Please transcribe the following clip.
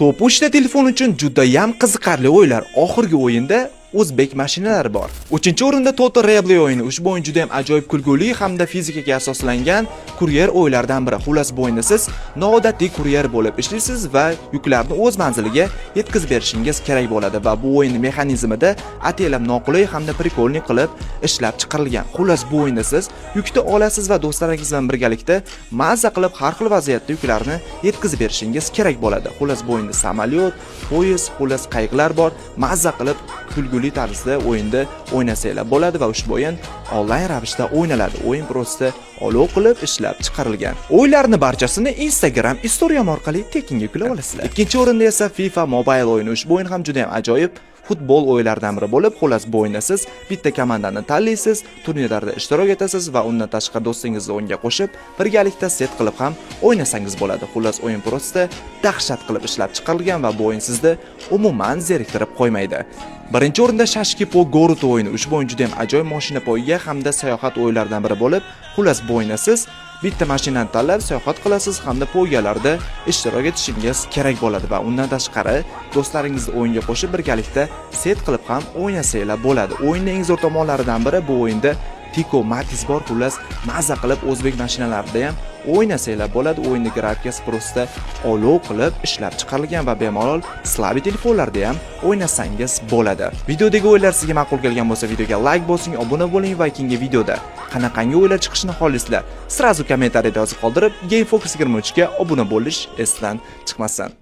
To'p-uchta telefon uchun juda ham qiziqarli o'yinlar. Oxirgi o'yinda o'zbek mashinalari bor. 3-o'rinda Total Replay o'yini. Ushbu o'yin juda ham ajoyib kulguli hamda fizikaga asoslangan kuryer o'yinlardan biri. Xullas bu o'yinda siz noodatiy kuryer bo'lib ishlaysiz va yuklarni o'z manziliga yetkazib berishingiz kerak bo'ladi va bu o'yin mexanizmida ataylab noqulay hamda prikolniy qilib ishlab chiqarilgan. Xullas bu o'yinda siz yukni olasiz va do'stlaringiz bilan birgalikda mazza qilib har xil vaziyatda yuklarni yetkazib berishingiz kerak bo'ladi. Xullas bu o'yinda samolyot, poyezd, xullas qayiqlar bor. Mazza qilib kulguli tarzda o'yinda o'ynasanglar bo'ladi va ushbu o'yin onlayn ravishda o'ynaladi. O'yin prosta olov qilib ishlab chiqarilgan. O'yinlarni barchasini Instagram Story'm orqali tekinga yuklab olasizlar. Ikkinchi o'rinda esa FIFA Mobile o'yini. Ushbu o'yin ham juda ham ajoyib futbol o'yinlaridan biri bo'lib, xullas bu o'yinda siz bitta komandani tanlaysiz, turnirlarda ishtirok etasiz va undan tashqari do'stingizni o'yinga qo'shib, birgalikda set qilib ham o'ynasangiz bo'ladi. Xullas o'yin prosta dahshat qilib ishlab chiqarilgan va bu o'yin sizni umuman zeriktirib qo'ymaydi. Birinchi o'rinda Shashki Po Gorut o'yini. Ushbu o'yin juda ham ajoyib mashina poyiga hamda sayohat o'yinlaridan biri bo'lib, xullas bu o'yinda siz bitta mashinani tanlab sayohat qilasiz hamda poygalarda ishtirok etishingiz kerak bo'ladi va undan tashqari do'stlaringizni o'yinga qo'shib birgalikda set qilib ham o'ynasanglar bo'ladi. O'yinning eng zo'r tomonlaridan biri bu o'yinda Tiko Matiz bor. Xullas mazza qilib o'zbek mashinalarida ham o'ynasanglar bo'ladi. O'yinning grafikasi prosta olov qilib ishlab chiqarilgan va bemalol slabi telefonlarda ham o'ynasangiz bo'ladi. Videodagi o'yinlar sizga ma'qul kelgan bo'lsa, videoga like bosing, obuna bo'ling va keyingi videoda qanaqangi o'yinlar chiqishini xohlaysizlar, sirazu kommentariyada yozib qoldirib, Game Focus 23 ga obuna bo'lish esdan chiqmasin.